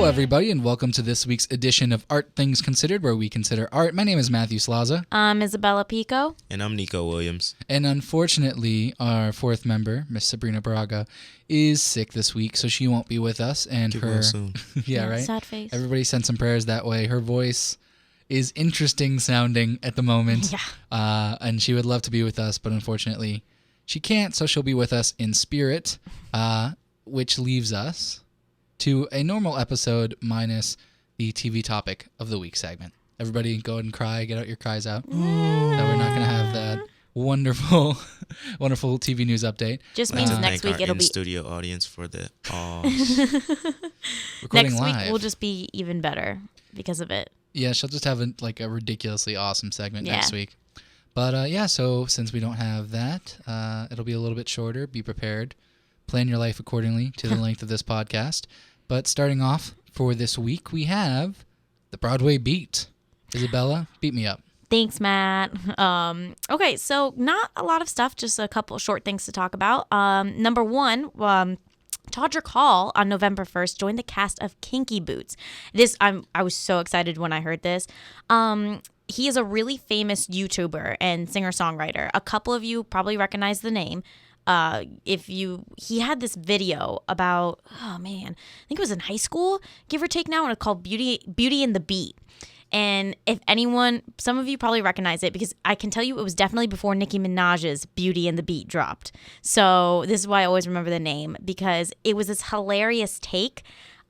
everybody, and welcome to this week's edition of Art Things Considered, where we consider art. My name is Matthew Slaza. I'm Isabella Pico. And I'm Nico Williams. And unfortunately, our fourth member, Miss Sabrina Braga, is sick this week, so she won't be with us. And Get her, well soon. yeah, right. Sad face. Everybody sent some prayers that way. Her voice is interesting sounding at the moment, and she would love to be with us, but unfortunately, she can't. So she'll be with us in spirit, which leaves us to a normal episode minus the TV topic of the week segment. Everybody go ahead and cry. Get out your cries out. No, we're not going to have that wonderful, wonderful TV news update. Just means next week it'll be studio audience for the recording next live. week will just be even better because of it. Yeah, she'll just have a ridiculously awesome segment next week. But so since we don't have that, it'll be a little bit shorter. Be prepared. Plan your life accordingly to the length of this podcast. But starting off for this week, we have the Broadway Beat. Isabella, beat me up. Thanks, Matt. Okay, so not a lot of stuff, just a couple short things to talk about. Number one, Todrick Hall on November 1st joined the cast of Kinky Boots. I was so excited when I heard this. He is a really famous YouTuber and singer-songwriter. A couple of you probably recognize the name. He had this video about, I think it was in high school, give or take now, and it's called Beauty and the Beat. And if anyone, some of you probably recognize it because I can tell you it was definitely before Nicki Minaj's Beauty and the Beat dropped. So this is why I always remember the name, because it was this hilarious take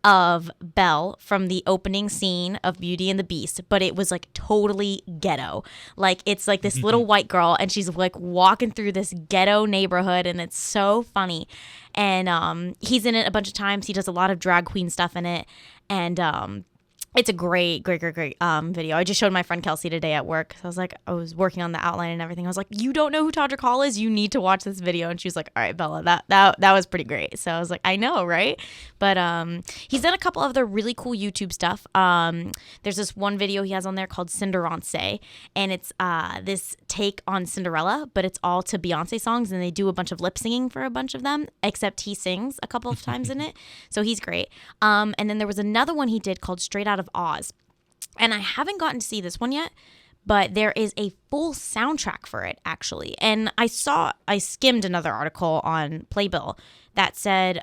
of Belle from the opening scene of Beauty and the Beast, but it was like totally ghetto. Like it's like this little white girl and she's like walking through this ghetto neighborhood and it's so funny. And he's in it a bunch of times. He does a lot of drag queen stuff in it. And it's a great video. I just showed my friend Kelsey today at work. So I was working on the outline and everything. I was like, you don't know who Todrick Hall is? You need to watch this video. And she was like, all right, Bella, that was pretty great. So I was like, I know, right? But he's done a couple of other really cool YouTube stuff. There's this one video he has on there called Cinderance. And it's this take on Cinderella, but it's all to Beyonce songs. And they do a bunch of lip singing for a bunch of them, except he sings a couple of times in it. So he's great. And then there was another one he did called Straight Out of Oz. And I haven't gotten to see this one yet, but there is a full soundtrack for it, actually. And I skimmed another article on Playbill that said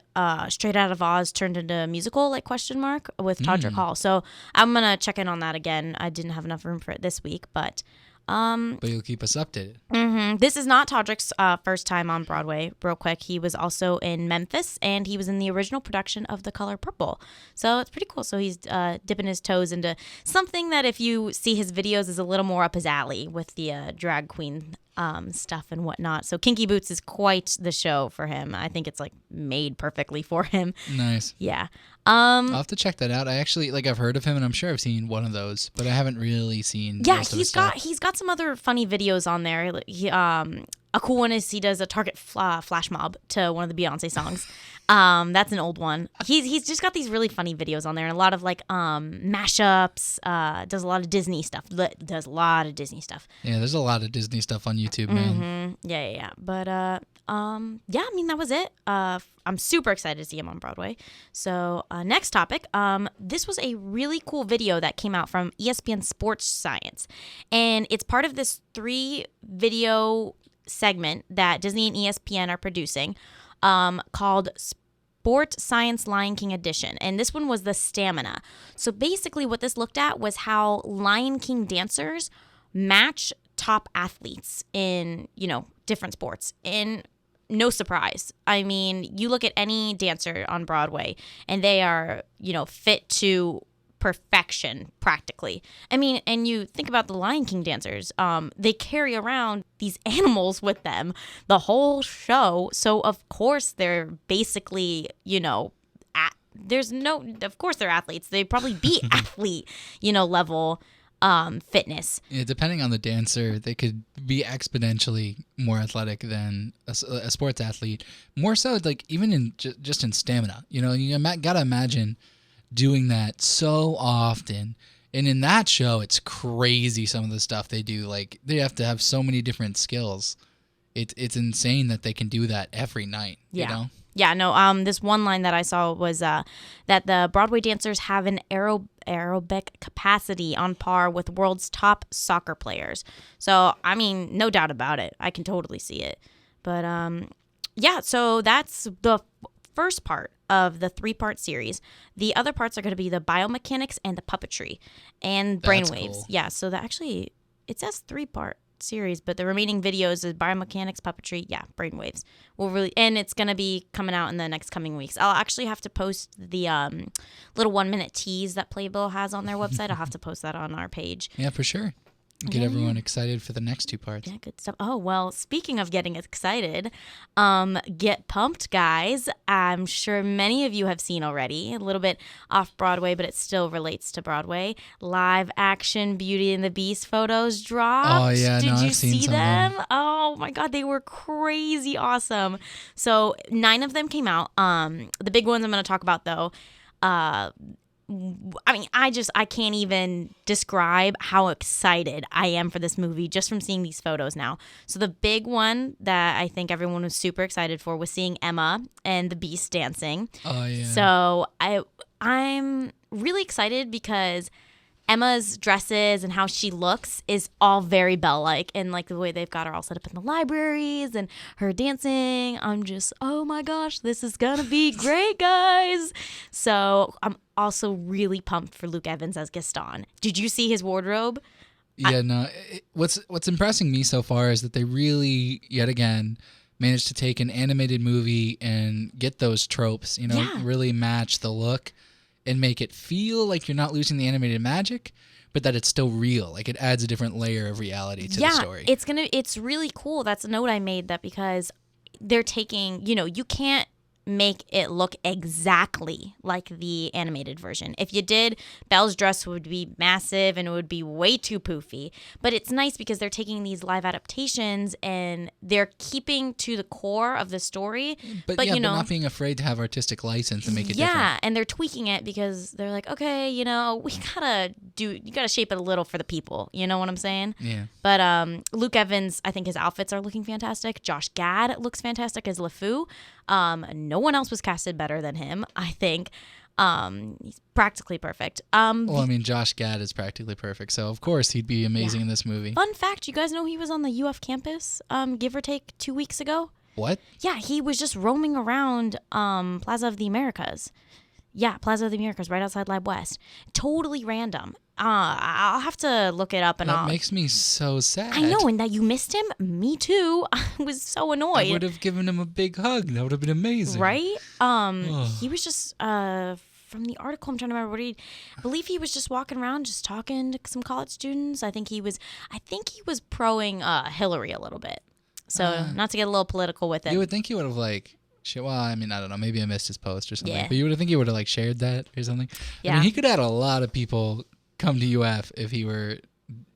Straight Out of Oz turned into a musical, with Todrick Hall. So I'm going to check in on that again. I didn't have enough room for it this week, but you'll keep us updated. Mm-hmm. This is not Todrick's first time on Broadway, real quick. He was also in Memphis, and he was in the original production of The Color Purple. So it's pretty cool. So he's dipping his toes into something that if you see his videos is a little more up his alley with the drag queen stuff and whatnot. So Kinky Boots is quite the show for him. I think it's made perfectly for him. Nice. Yeah. I'll have to check that out. I actually I've heard of him and I'm sure I've seen one of those, but I haven't really seen. Yeah, most of his stuff. he's got some other funny videos on there. A cool one is he does a Target flash mob to one of the Beyonce songs. That's an old one. He's just got these really funny videos on there and a lot of mashups. Does a lot of Disney stuff. Yeah, there's a lot of Disney stuff on YouTube, man. Mm-hmm. Yeah. But that was it. I'm super excited to see him on Broadway. So next topic. This was a really cool video that came out from ESPN Sports Science, and it's part of this 3-video segment that Disney and ESPN are producing. Called Sport Science Lion King Edition. And this one was the stamina. So basically what this looked at was how Lion King dancers match top athletes in, different sports. And no surprise. I mean, you look at any dancer on Broadway and they are, fit to perfection practically. I mean, and you think about the Lion King dancers, they carry around these animals with them the whole show. So of course they're basically, of course they're athletes. They probably beat athlete, level fitness. Yeah, depending on the dancer, they could be exponentially more athletic than a sports athlete. More so, even in just in stamina. You gotta imagine doing that so often, and in that show it's crazy some of the stuff they do. They have to have so many different skills. It's insane that they can do that every night. Yeah, no, this one line that I saw was that the Broadway dancers have an aerobic capacity on par with world's top soccer players. So, I mean, no doubt about it. I can totally see it. But, yeah, so that's the first part of the 3-part series. The other parts are going to be the biomechanics and the puppetry and brainwaves. Cool. Yeah, so that actually, it says 3-part series, but the remaining videos is biomechanics, puppetry, brainwaves. And it's gonna be coming out in the next coming weeks. I'll actually have to post the little 1-minute tease that Playbill has on their website. I'll have to post that on our page. Yeah, for sure. Get everyone excited for the next 2 parts. Yeah, good stuff. Oh, well, speaking of getting excited, get pumped, guys. I'm sure many of you have seen already. A little bit off Broadway, but it still relates to Broadway. Live action Beauty and the Beast photos dropped. Oh, yeah. Did you I've seen see some them? of them. Oh, my God. They were crazy awesome. So 9 of them came out. The big ones I'm going to talk about, though, I mean, I can't even describe how excited I am for this movie just from seeing these photos now. So the big one that I think everyone was super excited for was seeing Emma and the Beast dancing. Oh, yeah. So I'm really excited because Emma's dresses and how she looks is all very Belle-like, and like the way they've got her all set up in the libraries and her dancing. I'm just, oh my gosh, this is gonna be great, guys. So I'm also really pumped for Luke Evans as Gaston. Did you see his wardrobe? Yeah, what's impressing me so far is that they really, yet again, managed to take an animated movie and get those tropes, really match the look and make it feel like you're not losing the animated magic, but that it's still real. Like it adds a different layer of reality to the story. It's really cool. That's a note I made, that because they're taking, you can't make it look exactly like the animated version. If you did, Belle's dress would be massive and it would be way too poofy. But it's nice because they're taking these live adaptations and they're keeping to the core of the story. But not being afraid to have artistic license and make it different. Yeah, and they're tweaking it because they're like, okay, you gotta shape it a little for the people. You know what I'm saying? Yeah. But Luke Evans, I think his outfits are looking fantastic. Josh Gad looks fantastic as LeFou. No one else was casted better than him, I think. He's practically perfect. Josh Gad is practically perfect, so of course he'd be amazing in this movie. Fun fact, you guys know he was on the UF campus, give or take 2 weeks ago? What? Yeah, he was just roaming around Plaza of the Americas. Yeah, Plaza of the Americas, right outside Lab West. Totally random. I'll have to look it up. That makes me so sad. I know, and that you missed him? Me too. I was so annoyed. I would have given him a big hug. That would have been amazing. Right? He was just, from the article, I'm trying to remember I believe he was just walking around, just talking to some college students. I think he was proing Hillary a little bit. So, not to get a little political with it. You would think he would have, I don't know. Maybe I missed his post or something. Yeah. But you would think he would have, shared that or something. Yeah. I mean, he could have had a lot of people come to UF if he were,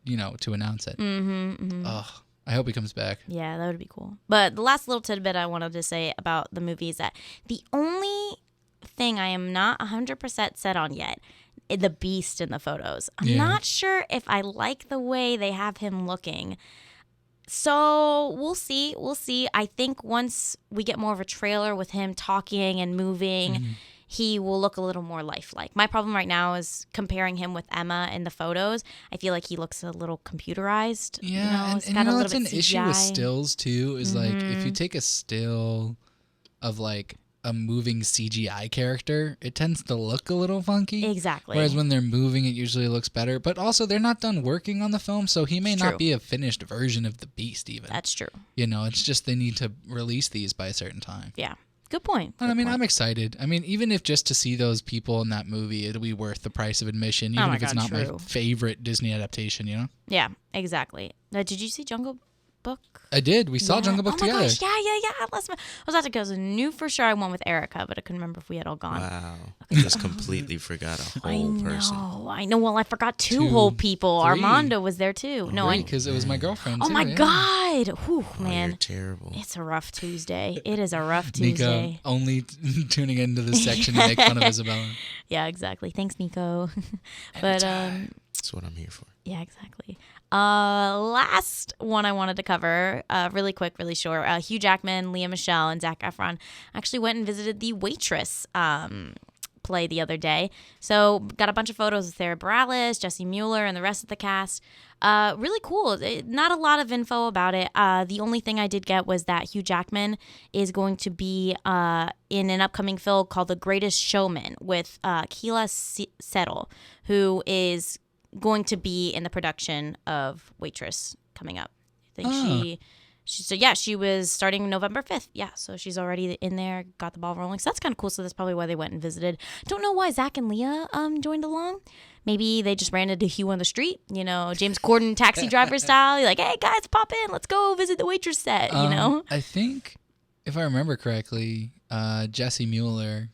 to announce it. Mm-hmm. Ugh. I hope he comes back. Yeah, that would be cool. But the last little tidbit I wanted to say about the movie is that the only thing I am not 100% set on yet, the Beast in the photos. I'm not sure if I like the way they have him looking. So we'll see. I think once we get more of a trailer with him talking and moving, he will look a little more lifelike. My problem right now is comparing him with Emma in the photos. I feel like he looks a little computerized. Yeah, it's got a little that's bit an CGI. issue with stills too. Is if you take a still of a moving CGI character, it tends to look a little funky. Exactly. Whereas when they're moving, it usually looks better. But also, they're not done working on the film, so he may not be a finished version of the Beast even. That's true. It's just they need to release these by a certain time. Yeah. Good point. I'm excited. Even if just to see those people in that movie, it'll be worth the price of admission, even if it's not my favorite Disney adaptation, Yeah, exactly. Did you see Jungle Book? I did. We saw Jungle Book together. Oh my gosh, yeah. I was about to go. I knew for sure I went with Erica, but I couldn't remember if we had all gone. Wow. I just completely forgot a whole person. I know. Well, I forgot two whole people. 3. Armando was there too. No, because it was my girlfriend. Oh my God. Whew, man. You're terrible. It's a rough Tuesday. It is a rough Tuesday. Nico only tuning into this section to make fun of Isabella. Yeah, exactly. Thanks, Nico. But That's what I'm here for. Yeah, exactly. Last one I wanted to cover, really quick, really short. Hugh Jackman, Lea Michele, and Zac Efron actually went and visited the Waitress play the other day. So got a bunch of photos of Sarah Bareilles, Jesse Mueller, and the rest of the cast. Really cool. Not a lot of info about it. The only thing I did get was that Hugh Jackman is going to be in an upcoming film called The Greatest Showman with Keila Settle, who is going to be in the production of Waitress coming up. I think she was starting November 5th. Yeah, so she's already in there, got the ball rolling. So that's kind of cool. So that's probably why they went and visited. Don't know why Zach and Leah joined along. Maybe they just ran into Hugh on the street, James Corden taxi driver style. You're like, hey guys, pop in, let's go visit the Waitress set, I think, if I remember correctly, Jesse Mueller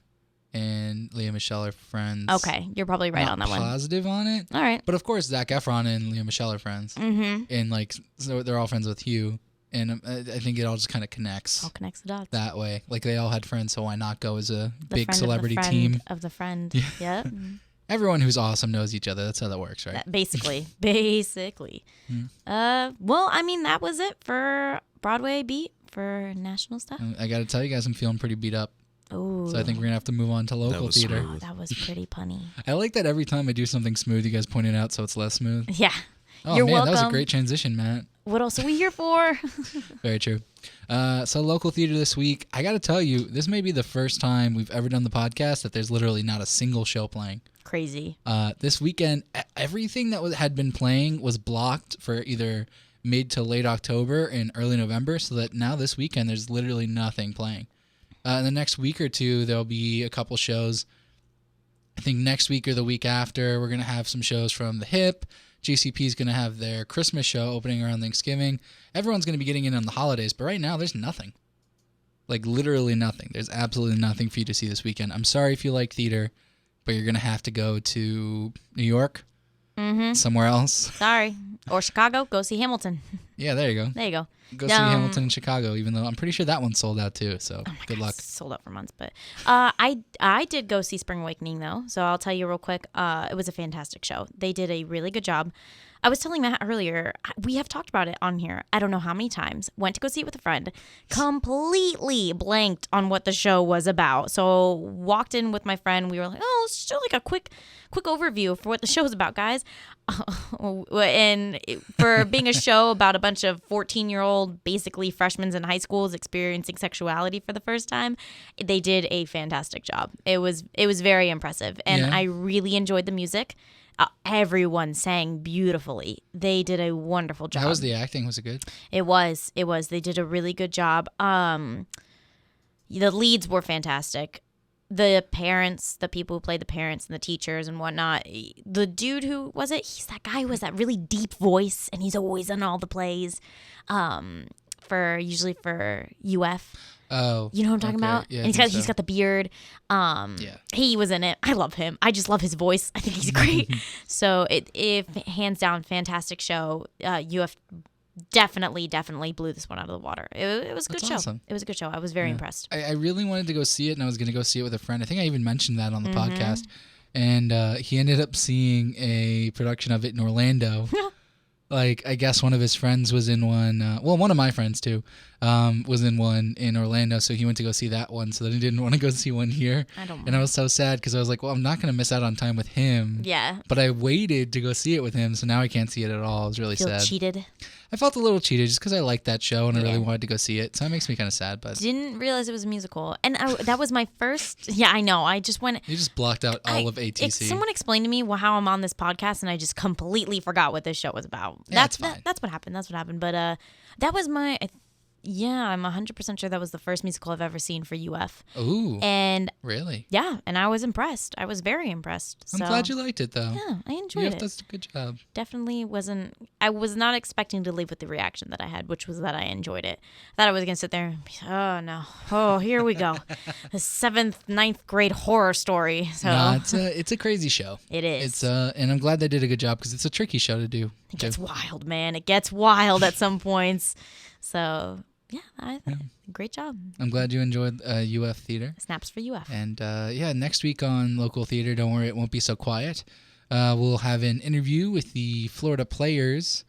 and Lea Michele are friends. Okay, you're probably right on that one. Positive on it. All right. But of course, Zac Efron and Lea Michele are friends. Mm-hmm. And so they're all friends with Hugh. And I think it all just kind of connects. All connects the dots. That way. Like they all had friends, so why not go as a big friend celebrity of the friend team? Of the friend. Yeah. Yep. Everyone who's awesome knows each other. That's how that works, right? Basically. Hmm. Well, I mean, that was it for Broadway Beat for national stuff. I got to tell you guys, I'm feeling pretty beat up. Oh. So I think we're going to have to move on to local theater. smooth. That was pretty punny. I like that every time I do something smooth, you guys point it out so it's less smooth. Yeah. Oh, You're man, welcome. that was a great transition, Matt. What else are we here for? Very true. So local theater this week. I got to tell you, this may be the first time we've ever done the podcast that there's literally not a single show playing. Crazy. This weekend, everything that had been playing was blocked for either mid to late October and early November, so that now this weekend there's literally nothing playing. In the next week or two, there'll be a couple shows. I think next week or the week after, we're going to have some shows from The Hip. GCP is going to have their Christmas show opening around Thanksgiving. Everyone's going to be getting in on the holidays, but right now there's nothing. Like literally nothing. There's absolutely nothing for you to see this weekend. I'm sorry if you like theater, but you're going to have to go to New York, somewhere else. Sorry. Or Chicago, go see Hamilton. Yeah, there you go. There you go. Go see Hamilton in Chicago, even though I'm pretty sure that one's sold out too. So good luck. Sold out for months, but I did go see Spring Awakening though, so I'll tell you real quick. It was a fantastic show. They did a really good job. I was telling Matt earlier, we have talked about it on here. I don't know how many times. Went to go see it with a friend, completely blanked on what the show was about. So walked in with my friend. We were like, oh, let's just do like a quick overview for what the show's about, guys. And for being a show about a bunch of 14-year-old, basically freshmen in high schools experiencing sexuality for the first time, they did a fantastic job. It was very impressive, and I really enjoyed the music. Everyone sang beautifully. They did a wonderful job. How was the acting? Was it good? It was. They did a really good job. The leads were fantastic. The parents, the people who played the parents and the teachers and whatnot. The dude who was it? He's that guy who has that really deep voice, and he's always in all the plays. Usually for UF. Oh, you know what I'm talking about? Yeah, and he's got the beard. He was in it. I love him. I just love his voice. I think he's great. So it hands down fantastic show. UF definitely blew this one out of the water. It was a good show. Awesome. It was a good show. I was very impressed. I really wanted to go see it, and I was going to go see it with a friend. I think I even mentioned that on the podcast. And he ended up seeing a production of it in Orlando. Like, I guess one of his friends was in one. One of my friends, too, was in one in Orlando. So he went to go see that one. So then he didn't want to go see one here. And I was so sad because I was like, well, I'm not going to miss out on time with him. Yeah. But I waited to go see it with him. So now I can't see it at all. I was really sad. Cheated? I felt a little cheated just because I liked that show and I really wanted to go see it. So that makes me kind of sad. But didn't realize it was a musical. And that was my first. Yeah, I know. I just went. You just blocked out all of ATC. Someone explained to me how I'm on this podcast, and I just completely forgot what this show was about. That's fine. That's what happened. But that was my. Yeah, I'm 100% sure that was the first musical I've ever seen for UF. Ooh. And really? Yeah, and I was impressed. I was very impressed. I'm glad you liked it, though. Yeah, I enjoyed it. does a good job. Definitely wasn't. I was not expecting to leave with the reaction that I had, which was that I enjoyed it. I thought I was gonna sit there and be, oh no, oh here we go, the 7th, 9th grade horror story. So no, it's a crazy show. It is. And I'm glad they did a good job because it's a tricky show to do. It gets wild, man. It gets wild at some points. So. Yeah, great job. I'm glad you enjoyed UF Theater. Snaps for UF. And next week on Local Theater, don't worry, it won't be so quiet. We'll have an interview with the Florida Players.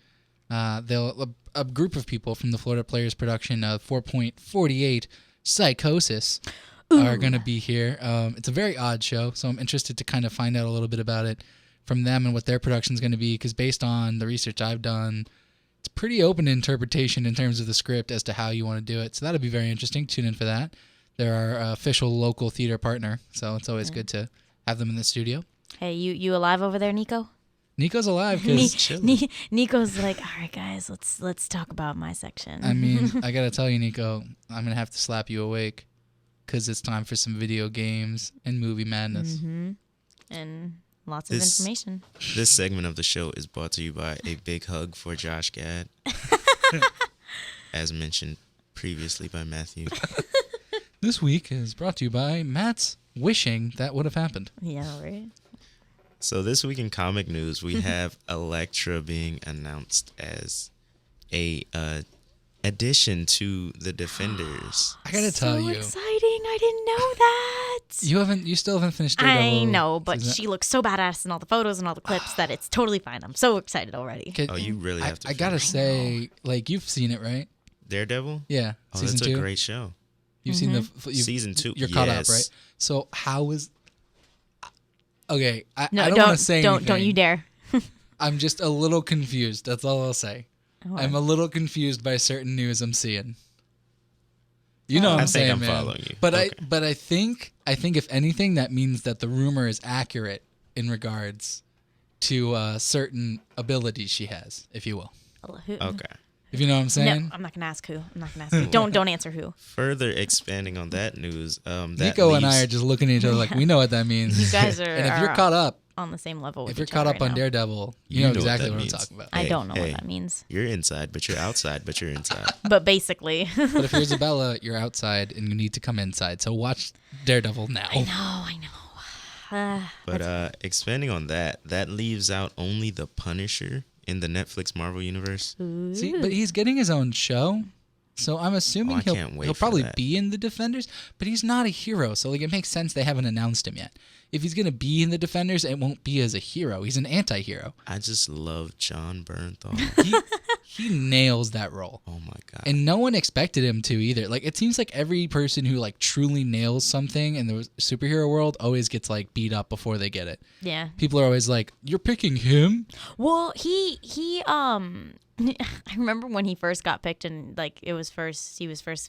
A group of people from the Florida Players production of 4.48 Psychosis are going to be here. It's a very odd show, so I'm interested to kind of find out a little bit about it from them and what their production is going to be, because based on the research I've done, it's pretty open interpretation in terms of the script as to how you want to do it. So that'll be very interesting. Tune in for that. They're our official local theater partner, so it's always good to have them in the studio. Hey, you alive over there, Nico? Nico's alive because Nico's like, all right, guys, let's talk about my section. I mean, I gotta tell you, Nico, I'm gonna have to slap you awake because it's time for some video games and movie madness. Mm-hmm. And lots of information. This segment of the show is brought to you by a big hug for Josh Gad, as mentioned previously by Matthew. This week is brought to you by Matt's wishing that would have happened. Yeah, right. So this week in comic news, we have Elektra being announced as a addition to the Defenders. I gotta tell you, so exciting! I didn't know that. You still haven't finished Daredevil. I know, but she looks so badass in all the photos and all the clips that it's totally fine. I'm so excited already. Oh, you really have to. I gotta say, like, you've seen it, right? Daredevil? Yeah. Oh, season that's 2. a great show. You've seen the season 2. You're caught up, right? So how is? Okay, I No, don't want to say anything. Don't you dare. I'm just a little confused. That's all I'll say. Oh. I'm a little confused by certain news I'm seeing. You know what I'm saying, I'm man. following you. But Okay. I think if anything, that means that the rumor is accurate in regards to certain abilities she has, if you will. Okay. If you know what I'm saying. No, I'm not gonna ask who. I'm not gonna ask who. Don't answer who. Further expanding on that news, that Nico and I leaves- are just looking at each other like we know what that means. You guys are. And if you're caught up, on the same level. if with you're each caught other up on right now. Daredevil, you You know know what exactly that what I'm means. talking about. I don't know Hey, what that means. You're inside, but you're outside, but you're inside. But basically. But if you're Isabella, you're outside and you need to come inside. So watch Daredevil now. I know. But expanding on that leaves out only the Punisher in the Netflix Marvel universe. See, but he's getting his own show. So I'm assuming I can't wait he'll for probably that. be in the Defenders, but he's not a hero. So like it makes sense they haven't announced him yet. If he's going to be in the Defenders, it won't be as a hero. He's an anti-hero. I just love John Bernthal. He nails that role. Oh my god. And no one expected him to either. Like it seems like every person who like truly nails something in the superhero world always gets like beat up before they get it. Yeah. People are always like, "You're picking him?" Well, he I remember when he first got picked and like he was first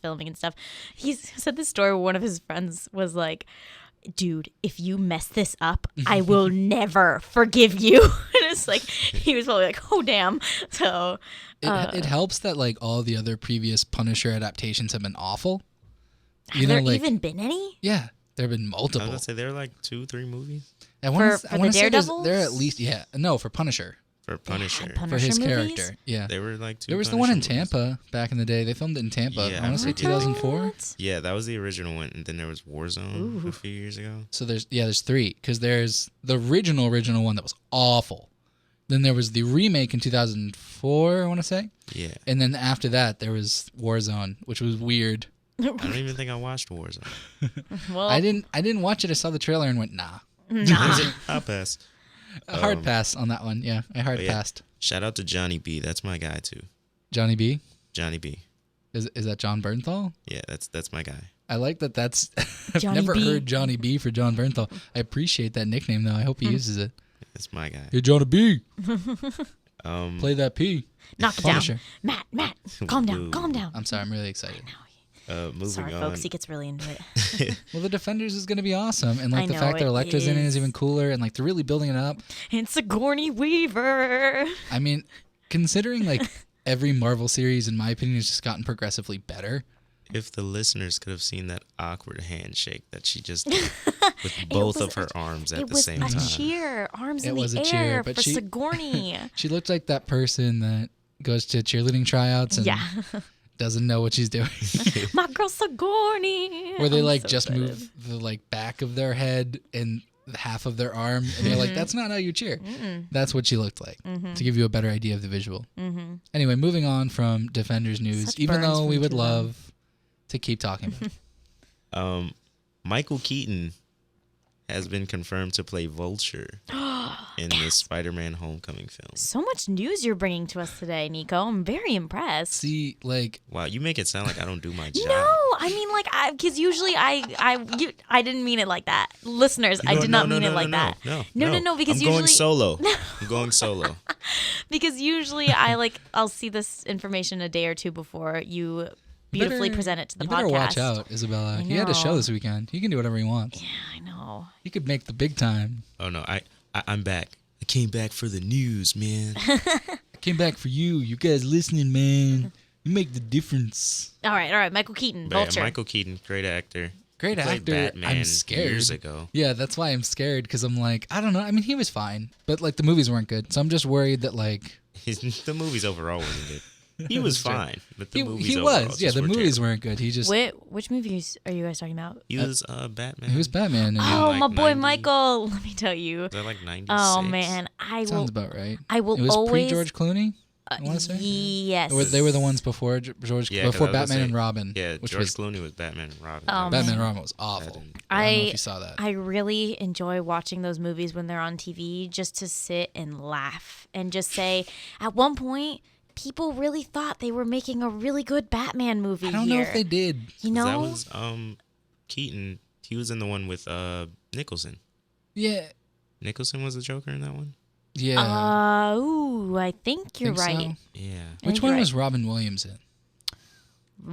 filming and stuff. He said this story where one of his friends was like, "Dude, if you mess this up, I will never forgive you." And it's like he was probably like, "Oh damn." So It helps that like all the other previous Punisher adaptations have been awful. have there even been any? Yeah, there have been I was multiple. gonna say there are like 2-3 movies I wanna For I wanna the say Daredevils? there are at least for Punisher, for Punisher. for his movies? character. Yeah, There were like 2. there was the one in Punisher movies. Tampa back in the day. They filmed it in Tampa. Yeah, I want to say I remember. 2004. What? Yeah, that was the original one, and then there was Warzone a few years ago. So there's 3 because there's the original one that was awful. Then there was the remake in 2004. I want to say. Yeah. And then after that, there was Warzone, which was weird. I don't even think I watched Warzone. Well, I didn't watch it. I saw the trailer and went, nah. I'll pass. A hard pass on that one. Yeah, I hard But yeah, passed. Shout out to Johnny B. That's my guy too. Johnny B. Johnny B. Is that John Bernthal? Yeah, that's my guy. I like that. That's I've Johnny never B. heard Johnny B for John Bernthal. I appreciate that nickname though. I hope he uses it. That's my guy. Hey Johnny B, Um, play that P. knock it Punisher. down. Matt, calm down, Ooh. calm down. I'm sorry. I'm really excited. moving Sorry, on. folks, he gets really into it. Well, the Defenders is gonna be awesome, and like I the know, fact that it Elektra's in it is is. even cooler, and like they're really building it up. It's Sigourney Weaver. I mean, considering like every Marvel series, in my opinion, has just gotten progressively better. If the listeners could have seen that awkward handshake that she just did with both of her arms at It the was same a time. cheer, arms It in was the a air cheer, but for she- Sigourney. She looked like that person that goes to cheerleading tryouts and Yeah. doesn't know what she's doing. My girl Sigourney. Where they I'm like so just excited. move the like back of their head and half of their arm, and you're like, that's not how you cheer. That's what she looked like, to give you a better idea of the visual. Anyway, moving on from Defenders news, Such even burns though from we would too long. love to keep talking about it. Michael Keaton has been confirmed to play Vulture in the Spider-Man Homecoming film. So much news you're bringing to us today, Nico. I'm very impressed. See, like, Wow, you make it sound like I don't do my job. No, I mean, like, because usually I didn't mean it like that. Listeners, I did not mean it like that. No, because I'm usually. going solo. I'm going solo. Because usually I'll see this information a day or two before you beautifully present it to the podcast. You better watch out, Isabella. He had a show know. this weekend. He can do whatever he wants. Yeah, I know. He could make the big time. Oh, no, I'm back. I came back for the news, man. I came back for you. You guys listening, man. You make the difference. All right. Michael Keaton, Vulture. Michael Keaton, great actor. Great He played actor. Batman I'm scared. years ago. Yeah, that's why I'm scared, because I'm like, I don't know. I mean, he was fine, but like the movies weren't good. So I'm just worried that like The movies overall wasn't good. He was fine, but the movies he overall was. Yeah, just the were movies terrible. weren't good. He just Which movies are you guys talking about? He was Batman. he was Batman. And Oh, like my boy 90 Michael. Let me tell you. Was that like 96? Oh man, sounds about right. I will It was always. pre-George Clooney. I want to say. Yes. Or they were the ones before George, Yeah, 'cause before I was gonna Batman say, and Robin. Yeah, which George was Clooney was Batman and Robin. Oh, Batman man. and Robin was awful. didn't- I don't know if you saw that. I really enjoy watching those movies when they're on TV, just to sit and laugh and just say, at one point, people really thought they were making a really good Batman movie. I don't know if they did. You 'Cause know, that was Keaton. He was in the one with Nicholson. Yeah. Nicholson was the Joker in that one. Yeah. ooh, I think you're Think so? right. Yeah. I Which think one you're was Robin Williams in?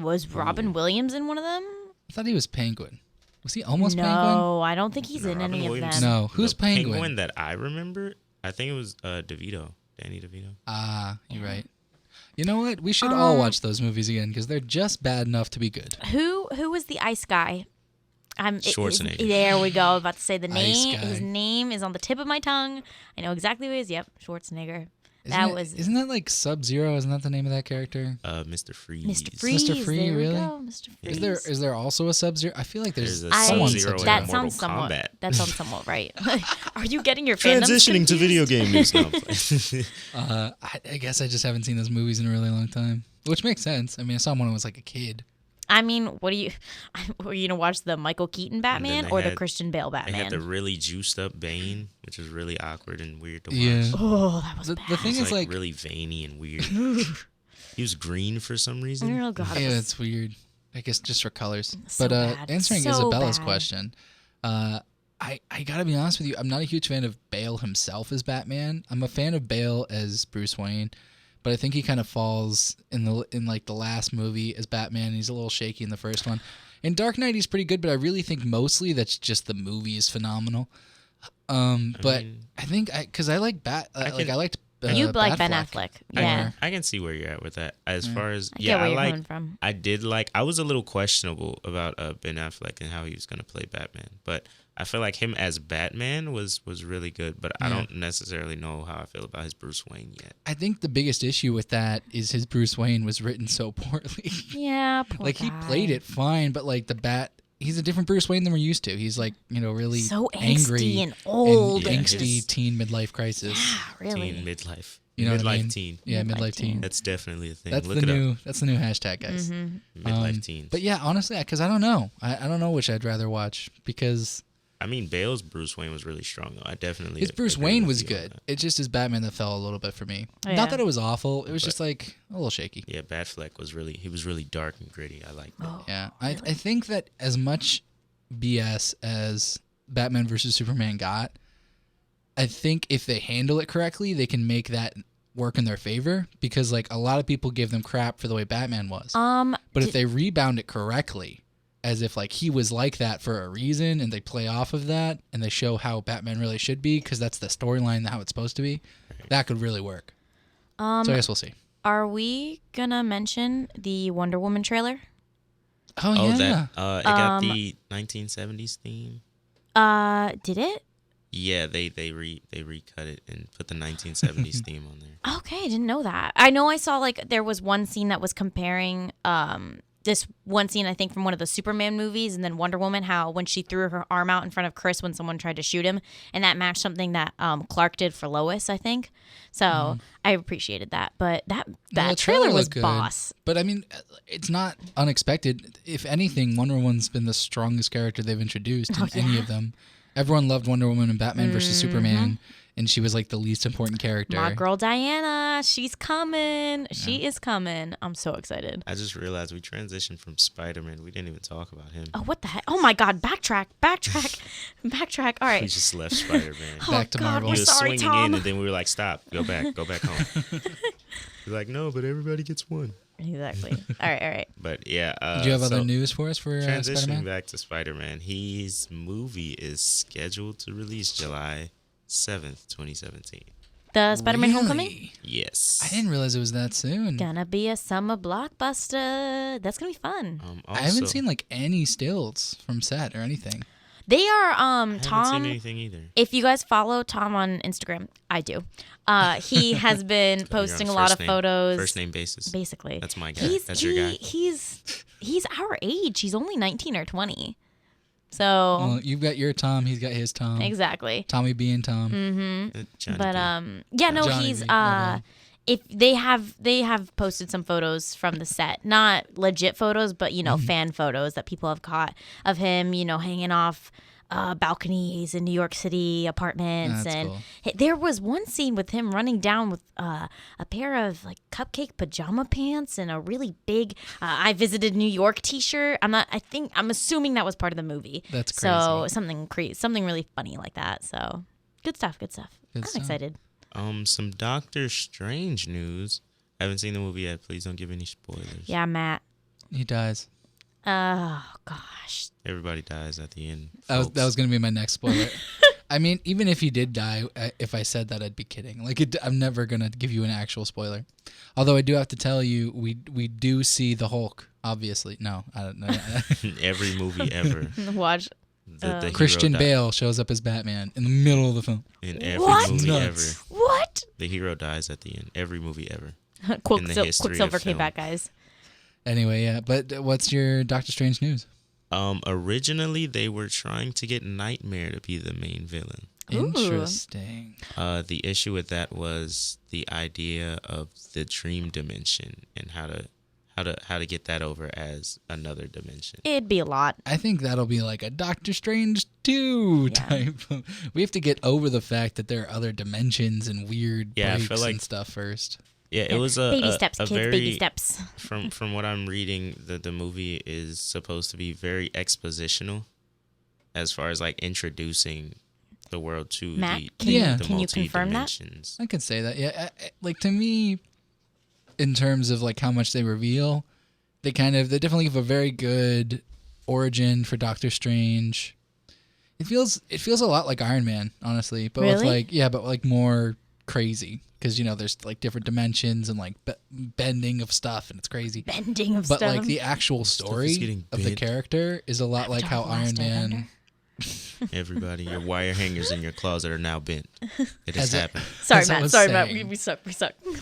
Was Robin Williams in one of them? I thought he was Penguin. Was he almost Penguin? No, I don't think he's No, in Robin any Williams- of them. No. Who's the Penguin? that I remember, I think it was DeVito. Danny DeVito. Ah, you're right. You know what? We should all watch those movies again because they're just bad enough to be good. Who was the ice guy? Schwarzenegger. There we go. I was about to say the Ice name. guy. His name is on the tip of my tongue. I know exactly who he is. Yep, Schwarzenegger. Isn't that like Sub-Zero? Isn't that the name of that character? Mr. Freeze. Mr. Freeze. Mr. Freeze, there really? We go, Mr. Freeze. Is there also a Sub-Zero? I feel like there's There's a someone Sub-Zero Sub-Zero. in That Mortal sounds somewhat. Kombat. That sounds somewhat right. Are you getting your fandoms Transitioning to confused? video game news now. I guess I just haven't seen those movies in a really long time, which makes sense. I mean, I saw them when I was like a kid. I mean, were you gonna watch the Michael Keaton Batman they or the had- Christian Bale They Batman? had the really juiced up Bane, which was really awkward and weird to watch. Yeah. Oh, that was The bad. thing He was is like, really veiny and weird. He was green for some reason. Oh god. yeah, it's weird. I guess just for colors. So But bad. answering So Isabella's bad. question, I gotta be honest with you. I'm not a huge fan of Bale himself as Batman. I'm a fan of Bale as Bruce Wayne, but I think he kind of falls in like the last movie as Batman. He's a little shaky in the first one. In Dark Knight, he's pretty good, but I really think mostly that's just the movie is phenomenal. But mean, I think because I like I liked. You like Ben Batfleck. Affleck. Yeah. I can see where you're at with that. As far as I get where you're like. coming from. I was a little questionable about Ben Affleck and how he was going to play Batman, but I feel like him as Batman was really good. But I don't necessarily know how I feel about his Bruce Wayne yet. I think the biggest issue with that is his Bruce Wayne was written so poorly. Yeah, poor Like guy. he played it fine, but like the he's a different Bruce Wayne than we're used to. He's like, really So angry angsty and old. Yeah, angsty his- teen midlife crisis. Really. Teen midlife. You know midlife what I mean? teen. Yeah, Midlife midlife teen. teen. That's definitely a thing. That's Look the it new up. that's the new hashtag, guys. Midlife teens. But yeah, honestly, because I don't know. I don't know which I'd rather watch because I mean, Bale's Bruce Wayne was really strong though. I definitely his Bruce agree Wayne with was you on good. that. It's just his Batman that fell a little bit for me. Yeah. Not that it was awful. It was just like a little shaky. Yeah, Batfleck was really dark and gritty. I like that. Yeah, I think that as much BS as Batman versus Superman got, I think if they handle it correctly, they can make that work in their favor because like a lot of people give them crap for the way Batman was. But if they rebound it correctly, as if like he was like that for a reason and they play off of that and they show how Batman really should be because that's the storyline, how it's supposed to be, that could really work. So I guess we'll see. Are we gonna mention the Wonder Woman trailer? Oh, Oh, yeah. that it got the 1970s theme. Did it? Yeah, they recut it and put the 1970s theme on there. Okay, I didn't know that. I know I saw like there was one scene that was comparing this one scene I think from one of the Superman movies and then Wonder Woman, how when she threw her arm out in front of Chris when someone tried to shoot him, and that matched something that Clark did for Lois, I think. So I appreciated that. But that The trailer was looked good. boss. But I mean, it's not unexpected. If anything, Wonder Woman's been the strongest character they've introduced in any of them. Everyone loved Wonder Woman and Batman versus Superman, and she was like the least important character. My girl Diana, she's coming. She is coming. I'm so excited. I just realized we transitioned from Spider-Man. We didn't even talk about him. Oh, what the heck? Oh my God! Backtrack. All right. We just left Spider-Man. Back to Marvel. We're He was sorry, swinging Tom. in, and then we were like, "Stop, go back home." He's like, "No, but everybody gets one." Exactly. All right. But yeah, Do you have other news for us for transitioning Spider-Man? back to Spider-Man, his movie is scheduled to release July 7th, 2017. The Spider-Man Really? Homecoming? Yes. I didn't realize it was that soon. Gonna be a summer blockbuster. That's gonna be fun. I haven't seen like any stills from set or anything. They are I haven't Tom. seen anything either. If you guys follow Tom on Instagram, I do. He has been So you're on posting a lot of photos. First name basis. Basically, That's my guy. That's your guy. He's our age. He's only 19 or 20. So Well, you've got your Tom, he's got his Tom. exactly. Tommy B and Tom. Johnny But B. yeah, no, Johnny he's B, my bad. if they have posted some photos from the set, not legit photos, but fan photos that people have caught of him, hanging off balconies in New York City apartments. That's And cool. there was one scene with him running down with a pair of like cupcake pajama pants and a really big I visited New York t-shirt. I'm assuming that was part of the movie. That's So crazy. something really funny like that. So good stuff. I'm stuff. excited. Some Doctor Strange news. I haven't seen the movie yet. Please don't give any spoilers. Yeah, Matt. He dies. Oh gosh. Everybody dies at the end. That was folks. going to be my next spoiler. I mean, even if he did die, if I said that, I'd be kidding. Like, I'm never going to give you an actual spoiler. Although I do have to tell you, we do see the Hulk, obviously. No, I don't know. Every movie ever. Watch. The hero Christian die- Bale shows up as Batman in the middle of the film. In every What? movie Nuts. ever. What? The hero dies at the end. Every movie ever. In the history of Quicksilver came film. back, guys. Anyway, yeah. But what's your Doctor Strange news? Originally, they were trying to get Nightmare to be the main villain. Ooh. Interesting. The issue with that was the idea of the dream dimension and how to get that over as another dimension. It'd be a lot. I think that'll be like a Doctor Strange 2 Yeah. type. We have to get over the fact that there are other dimensions and weird Yeah, I breaks feel like- and stuff first. Yeah, it was a baby a- steps, a kids. very, Baby steps. From what I'm reading, the movie is supposed to be very expositional, as far as like introducing the world to Matt, the can you- the can you confirm that? multi-dimensions. I could say that. Yeah, like to me, in terms of like how much they reveal, they definitely give a very good origin for Doctor Strange. It feels a lot like Iron Man, honestly, but with Really? but like more crazy because there's like different dimensions and like bending of stuff and it's crazy. Bending of But stuff. like the actual Stuff is story getting of the bent. character is a lot like how Avatar: The Iron Last Man. Airbender. Everybody, your wire hangers in your closet are now bent. It has As a- happened. Sorry, as I Matt. was Sorry, Matt. saying. We suck.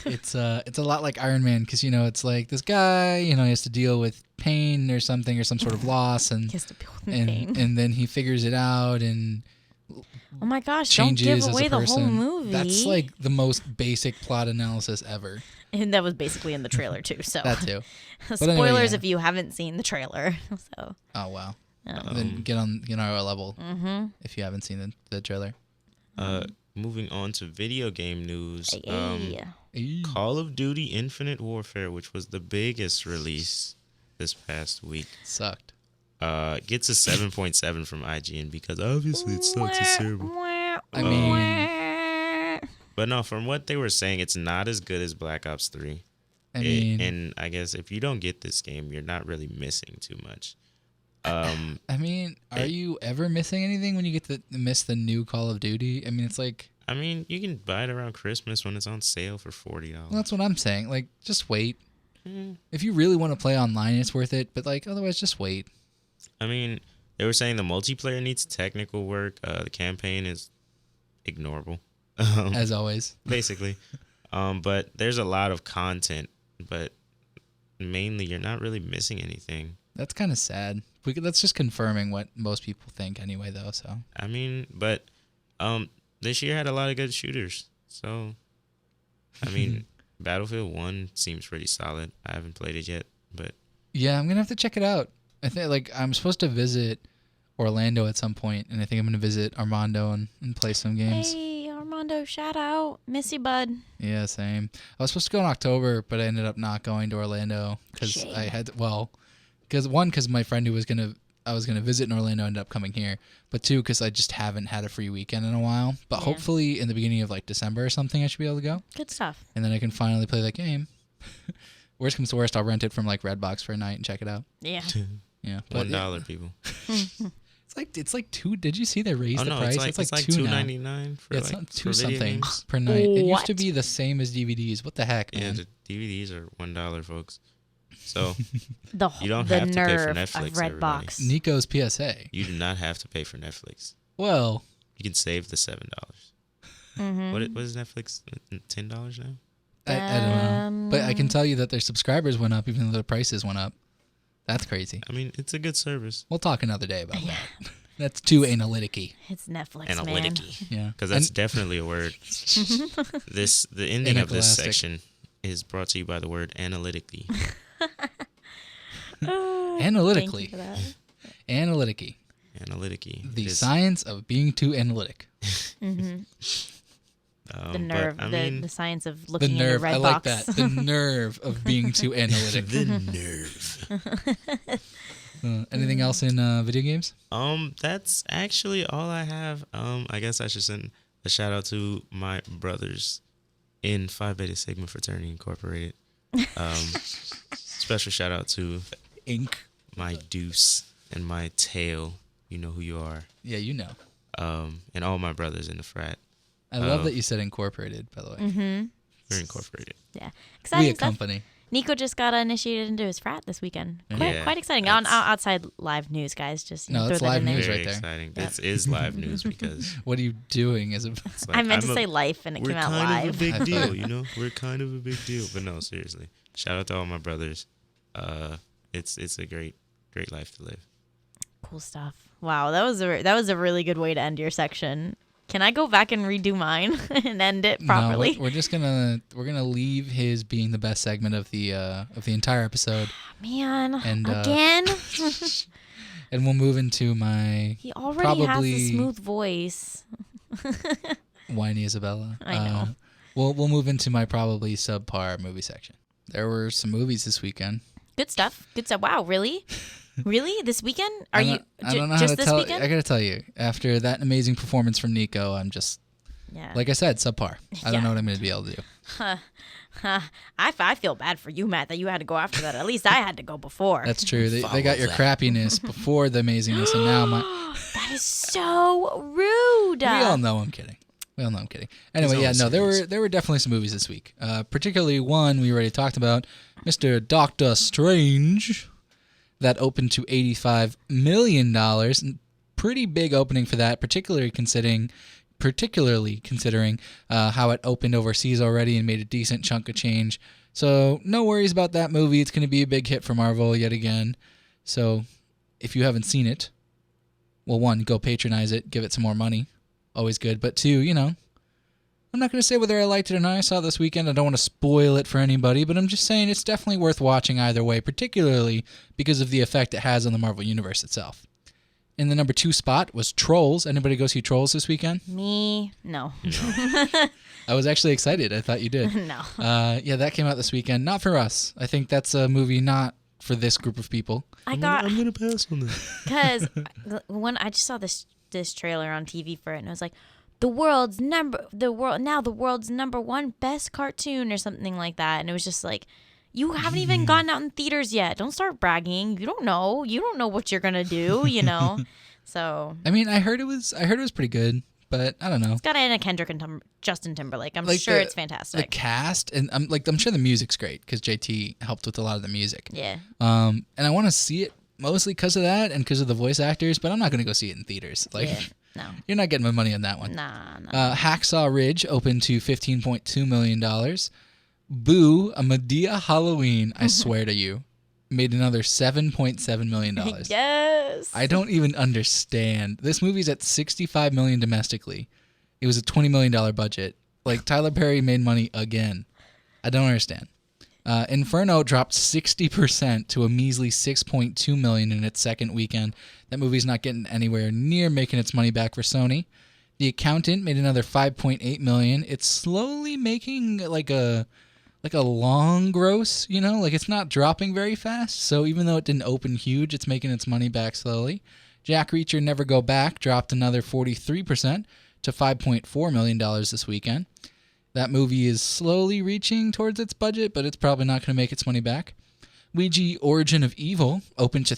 It's a lot like Iron Man because it's like this guy he has to deal with pain or something or some sort of loss He and has to deal with pain. and then he figures it out and Oh my gosh! Don't changes give away as a the person. whole movie. That's like the most basic plot analysis ever. and that was basically in the trailer too. So That too. spoilers anyway, yeah. if you haven't seen the trailer. So Oh wow. Um, Then get on our level mm-hmm. if you haven't seen the trailer. Moving on to video game news. Hey. Eee. Call of Duty Infinite Warfare, which was the biggest release this past week, Sucked. gets a 7.7 from IGN because obviously it sucks. It's terrible. I mean, But no, from what they were saying, it's not as good as Black Ops 3. I mean, And I guess if you don't get this game, you're not really missing too much. are you ever missing anything when you get to miss the new Call of Duty? I mean, it's like, I mean, you can buy it around Christmas when it's on sale for $40. well, that's what I'm saying. Like, just wait. Mm. If you really want to play online, it's worth it. But like, otherwise, just wait. I mean, they were saying the multiplayer needs technical work. The campaign is ignorable, As always. basically. But there's a lot of content, but mainly you're not really missing anything. That's kind of sad. That's just confirming what most people think anyway, though. So I mean, but this year had a lot of good shooters. So, I mean, Battlefield 1 seems pretty solid. I haven't played it yet, but yeah, I'm gonna have to check it out. I think like I'm supposed to visit Orlando at some point, and I think I'm going to visit Armando and play some games. Hey, Armando, shout out. Miss you, bud. Yeah, same. I was supposed to go in October, but I ended up not going to Orlando because I had because my friend who I was gonna visit in Orlando ended up coming here, but two, because I just haven't had a free weekend in a while. But hopefully in the beginning of like December or something, I should be able to go. Good stuff. And then I can finally play that game. Worst comes to worst, I'll rent it from like Redbox for a night and check it out. Yeah. Yeah. $1, people. It's like two. Did you see they raised the price? It's like $2.99 $2.99 for it's like two for video something games. per night. It used to What? be the same as DVDs. What the heck, Yeah, man? the DVDs are $1, folks. So The you don't the have to pay for nerve Netflix. of everybody. Redbox. Nico's PSA. You do not have to pay for Netflix. Well, You can save the $7. What is Netflix? $10 now? I don't know. But I can tell you that their subscribers went up even though their prices went up. That's crazy. I mean, it's a good service. We'll talk another day about that. That's too analytic-y. It's Netflix, man. Analytic-y. Yeah. Because that's definitely a word. The ending of this Inelastic. section is brought to you by the word analytically. Analytically. Thank you for that. Analytic-y. Analytically. The science of being too analytic. The nerve, the science of The looking nerve. in I a red like box. that. The nerve of being too analytic. the nerve. Anything else in video games? That's actually all I have. I guess I should send a shout out to my brothers in Phi Beta Sigma Fraternity Incorporated. Special shout out to Ink. my deuce and my tail. You know who you are. Yeah, you know. And all my brothers in the frat. I love that you said incorporated, by the way. We're incorporated. Yeah, We exciting a stuff. company. Nico just got initiated into his frat this weekend. Yeah, Quite exciting. Outside live news, guys. Just No, throw that's that live in there. news Very right there. exciting. This is live news because What are you doing? it's like, I meant I'm to say life, and it we're came out kind live. of a big I deal, thought- you know. We're kind of a big deal, but no, seriously. Shout out to all my brothers. It's a great life to live. Cool stuff. Wow, that was a really good way to end your section. Can I go back and redo mine and end it properly? No, we're just gonna leave his being the best segment of the entire episode, Man, And, again, and we'll move into my he already has probably- a smooth voice. whiny Isabella. I know. We'll move into my probably subpar movie section. There were some movies this weekend. Good stuff. Good stuff. Wow, really? Really? This weekend? I don't know how just to this tell. weekend? I gotta tell you, after that amazing performance from Nico, I'm just Yeah. like I said, subpar. I don't Yeah. know what I'm gonna be able to do. I feel bad for you, Matt, that you had to go after that. At least I had to go before. That's true. They Follow got your that. crappiness before the amazingness, and now my. That is so rude. We all know I'm kidding. Anyway, yeah, always no, serious. there were definitely some movies this week. Particularly one we already talked about, Mr. Doctor Strange, that opened to $85 million. Pretty big opening for that, particularly considering how it opened overseas already and made a decent chunk of change. So no worries about that movie. It's going to be a big hit for Marvel yet again. So if you haven't seen it, well, one, go patronize it, give it some more money. Always good. But two, I'm not going to say whether I liked it or not. I saw it this weekend. I don't want to spoil it for anybody, but I'm just saying it's definitely worth watching either way, particularly because of the effect it has on the Marvel Universe itself. In the number 2 spot was Trolls. Anybody go see Trolls this weekend? Me? No. I was actually excited. I thought you did. No. Yeah, that came out this weekend. Not for us. I think that's a movie not for this group of people. I got I'm gonna pass on that. because when I just saw this trailer on TV for it, and I was like, the world's number one best cartoon or something like that, and it was just like, you haven't even gotten out in theaters yet. Don't start bragging. You don't know what you're gonna do. So I mean, I heard it was pretty good, but I don't know. it's got Anna Kendrick and Justin Timberlake. I'm Like sure it's The fantastic. cast, and I'm sure the music's great because JT helped with a lot of the music. Yeah. And I want to see it mostly because of that and because of the voice actors, but I'm not gonna go see it in theaters. Like, Yeah. No. you're not getting my money on that one. Nah. Hacksaw Ridge opened to $15.2 million. Boo, a Madea Halloween, I swear to you, made another $7.7 million. Yes. I don't even understand. This movie's at $65 million domestically. It was a $20 million budget. Like, Tyler Perry made money again. I don't understand. Inferno dropped 60% to a measly $6.2 million in its second weekend. That movie's not getting anywhere near making its money back for Sony. The Accountant made another $5.8 million. It's slowly making like a long gross, like it's not dropping very fast. So even though it didn't open huge, it's making its money back slowly. Jack Reacher Never Go Back dropped another 43% to $5.4 million this weekend. That movie is slowly reaching towards its budget, but it's probably not going to make its money back. Ouija Origin of Evil opened to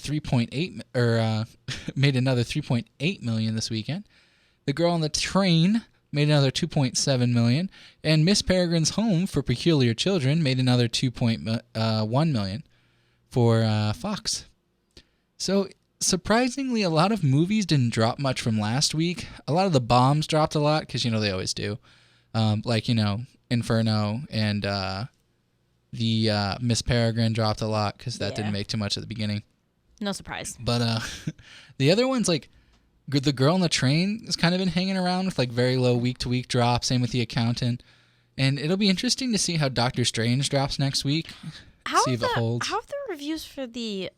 made another $3.8 million this weekend. The Girl on the Train made another $2.7 million, and Miss Peregrine's Home for Peculiar Children made another $2.1 million for Fox. So surprisingly, a lot of movies didn't drop much from last week. A lot of the bombs dropped a lot because they always do. Inferno and the Miss Peregrine dropped a lot because that didn't make too much at the beginning. No surprise. But the other ones, like The Girl on the Train, has kind of been hanging around with like very low week-to-week drops. Same with The Accountant. And it'll be interesting to see how Doctor Strange drops next week. See if it holds. How have the reviews for The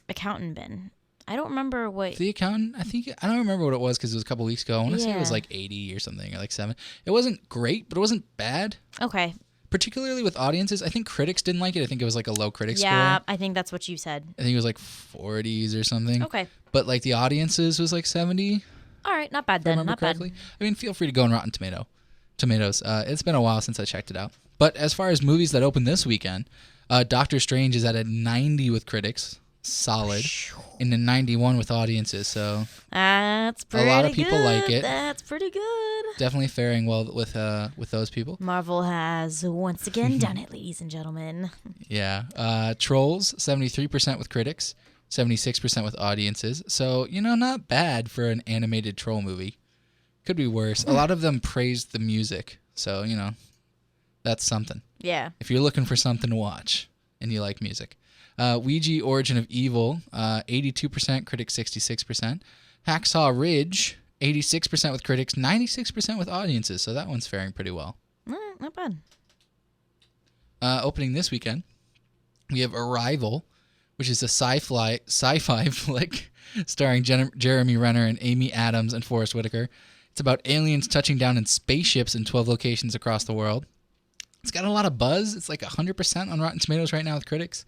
Accountant been? I don't remember what... The Accountant, I don't remember what it was because it was a couple weeks ago. I want to say it was like 80 or something, or like 7. It wasn't great, but it wasn't bad. Okay. Particularly with audiences. I think critics didn't like it. I think it was like a low critic score. Yeah, I think that's what you said. I think it was like 40s or something. Okay. But like the audiences was like 70. All right, not bad If I then. remember Not correctly. bad. I mean, feel free to go on Rotten Tomatoes. It's been a while since I checked it out. But as far as movies that open this weekend, Doctor Strange is at a 90 with critics. Solid. And a 91 with audiences. So that's pretty good. A lot of people like it. That's pretty good. Definitely faring well with those people. Marvel has once again done it, ladies and gentlemen. Yeah. Trolls, 73% with critics, 76% with audiences. So, not bad for an animated troll movie. Could be worse. A lot of them praised the music. So, that's something. Yeah. If you're looking for something to watch and you like music. Ouija Origin of Evil, 82%, critics 66%. Hacksaw Ridge, 86% with critics, 96% with audiences. So that one's faring pretty well. Not bad. Opening this weekend, we have Arrival, which is a sci-fi flick starring Jeremy Renner and Amy Adams and Forrest Whitaker. It's about aliens touching down in spaceships in 12 locations across the world. It's got a lot of buzz. It's like 100% on Rotten Tomatoes right now with critics,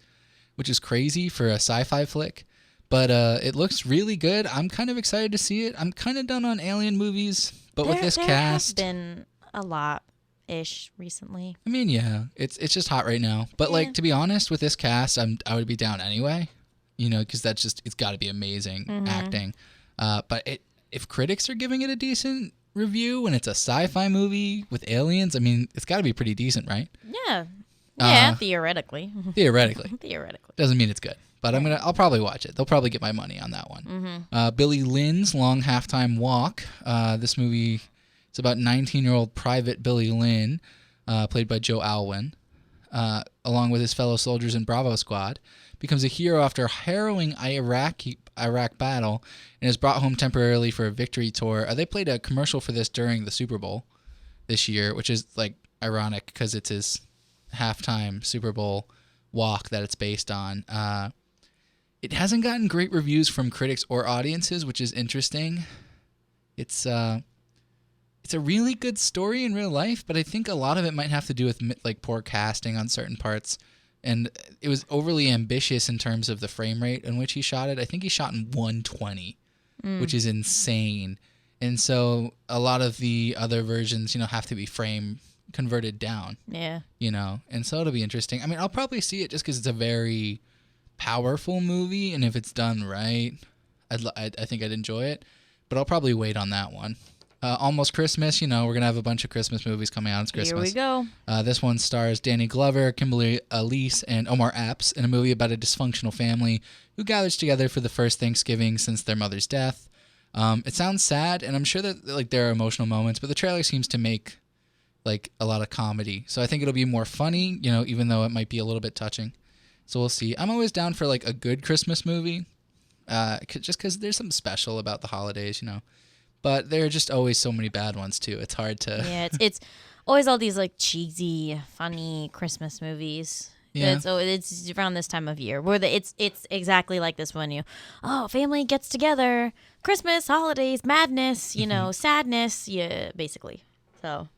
which is crazy for a sci-fi flick. But it looks really good. I'm kind of excited to see it. I'm kind of done on alien movies, but with this cast... There has been a lot-ish recently. I mean, yeah, it's just hot right now. But, like, to be honest, with this cast, I would be down anyway, because it's got to be amazing acting. But if critics are giving it a decent review when it's a sci-fi movie with aliens, I mean, it's got to be pretty decent, right? Yeah. Yeah, theoretically. Theoretically. Theoretically. Doesn't mean it's good. But I'll probably watch it. They'll probably get my money on that one. Billy Lynn's Long Halftime Walk. This movie is about 19-year-old Private Billy Lynn, played by Joe Alwyn, along with his fellow soldiers in Bravo Squad, becomes a hero after a harrowing Iraq battle and is brought home temporarily for a victory tour. They played a commercial for this during the Super Bowl this year, which is like ironic because it's his halftime Super Bowl walk that it's based on. It hasn't gotten great reviews from critics or audiences, which is interesting. It's a really good story in real life, but I think a lot of it might have to do with like poor casting on certain parts. And it was overly ambitious in terms of the frame rate in which he shot it. I think he shot in 120, which is insane. And so a lot of the other versions, have to be frame converted down. Yeah. And so it'll be interesting. I mean, I'll probably see it just because it's a very powerful movie, and if it's done right, I think I'd enjoy it. But I'll probably wait on that one. Almost Christmas, we're going to have a bunch of Christmas movies coming out. It's Christmas. Here we go. This one stars Danny Glover, Kimberly Elise, and Omar Epps in a movie about a dysfunctional family who gathers together for the first Thanksgiving since their mother's death. It sounds sad, and I'm sure that there are emotional moments, but the trailer seems to make like a lot of comedy. So I think it'll be more funny, even though it might be a little bit touching. So we'll see. I'm always down for like a good Christmas movie, just because there's something special about the holidays, But there are just always so many bad ones too. It's hard to. Yeah, it's always all these like cheesy, funny Christmas movies. Yeah. It's around this time of year where it's exactly like this one. Family gets together, Christmas, holidays, madness, sadness, yeah, basically. So.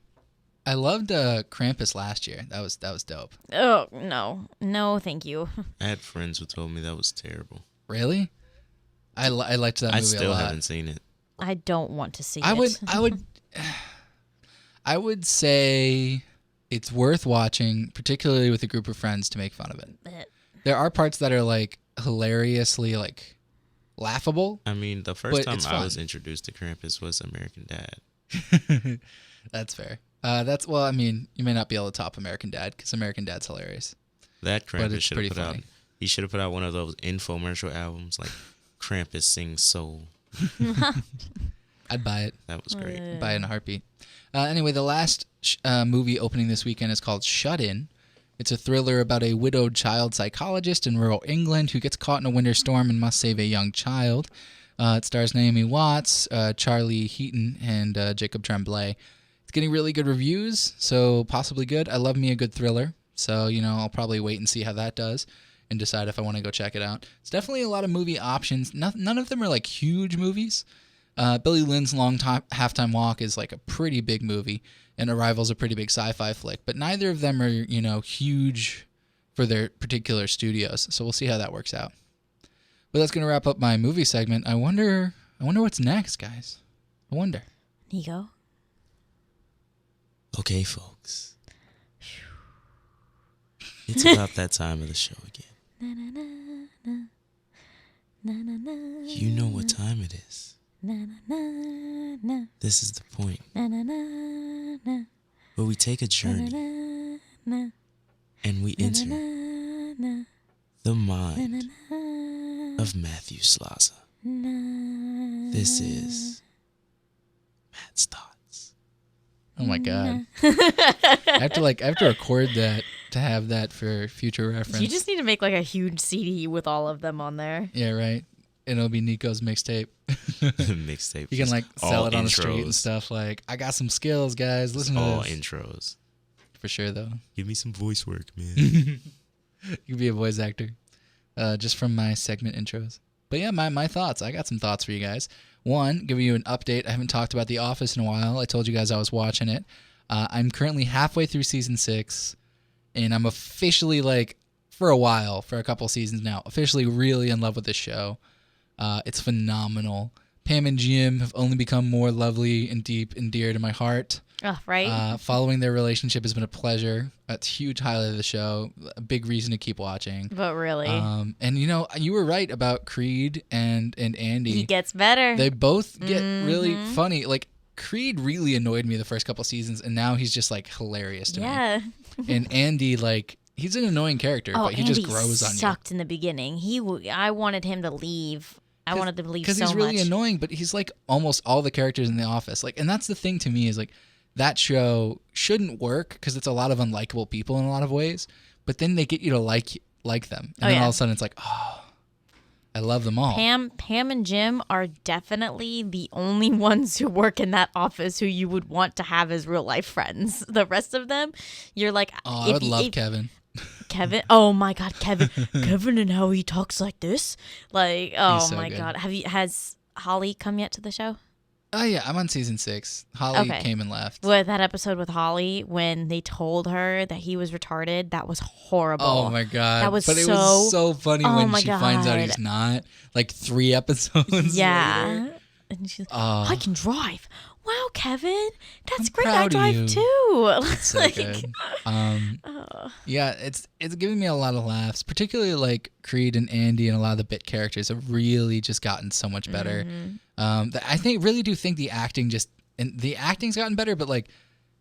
I loved Krampus last year. That was dope. Oh no, thank you. I had friends who told me that was terrible. Really? I liked that movie a lot. I still haven't seen it. I don't want to see it. I would say it's worth watching, particularly with a group of friends to make fun of it. There are parts that are like hilariously like laughable. I mean, the first time I was introduced to Krampus was American Dad. That's fair. I mean, you may not be able to top American Dad because American Dad's hilarious. That Krampus should have put out. He should have put out one of those infomercial albums like Krampus Sings Soul. I'd buy it. That was great. I'd buy it in a heartbeat. Anyway, the last movie opening this weekend is called Shut In. It's a thriller about a widowed child psychologist in rural England who gets caught in a winter storm and must save a young child. It stars Naomi Watts, Charlie Heaton, and Jacob Tremblay. It's getting really good reviews, so possibly good. I love me a good thriller, so I'll probably wait and see how that does and decide if I want to go check it out. It's definitely a lot of movie options. None of them are like huge movies. Billy Lynn's Halftime Walk is like a pretty big movie, and Arrival's a pretty big sci-fi flick, but neither of them are, huge for their particular studios, so we'll see how that works out. But that's going to wrap up my movie segment. I wonder what's next, guys. I wonder. Nico? Okay, folks. It's about that time of the show again. You know what time it is. This is the point where we take a journey and we enter the mind of Matthew Slaza. This is Matt's Thoughts. Oh my God. I have to record that to have that for future reference. You just need to make like a huge CD with all of them on there. Yeah, right. And it'll be Nico's mixtape. Mixtape. You can like sell it on the street and stuff. Like, I got some skills, guys. Listen to all this. Intros. For sure, though. Give me some voice work, man. You can be a voice actor. Just from my segment intros. But yeah, my thoughts. I got some thoughts for you guys. One, giving you an update. I haven't talked about The Office in a while. I told you guys I was watching it. I'm currently halfway through season 6. And I'm officially, for a couple seasons now, officially really in love with this show. It's phenomenal. Pam and Jim have only become more lovely and deep and dear to my heart. Oh, right. Following their relationship has been a pleasure. It's a huge highlight of the show. A big reason to keep watching. But really. And you were right about Creed and Andy. He gets better. They both get really funny. Like, Creed really annoyed me the first couple seasons, and now he's just hilarious to me. And Andy, he's an annoying character, but he just grows on you. Sucked in the beginning. I wanted him to leave. I wanted him to leave so much. Because he's really annoying, but he's like almost all the characters in The Office. And that's the thing to me is that show shouldn't work because it's a lot of unlikable people in a lot of ways, but then they get you to like them. And then all of a sudden it's I love them all. Pam and Jim are definitely the only ones who work in that office who you would want to have as real life friends. The rest of them, you're like... I would love Kevin. Kevin? Oh my God, Kevin. Kevin and how he talks like this. Oh my God. Has Holly come yet to the show? Oh yeah, I'm on season 6. Holly came and left. With that episode with Holly, when they told her that he was retarded, that was horrible. Oh my God. That was it was so funny when she finds out he's not. 3 episodes later. And she's I can drive. Wow, Kevin. That's great. I drive too. It's so good. Yeah, it's giving me a lot of laughs, particularly Creed and Andy and a lot of the bit characters have really just gotten so much better. I really do think the acting's gotten better, but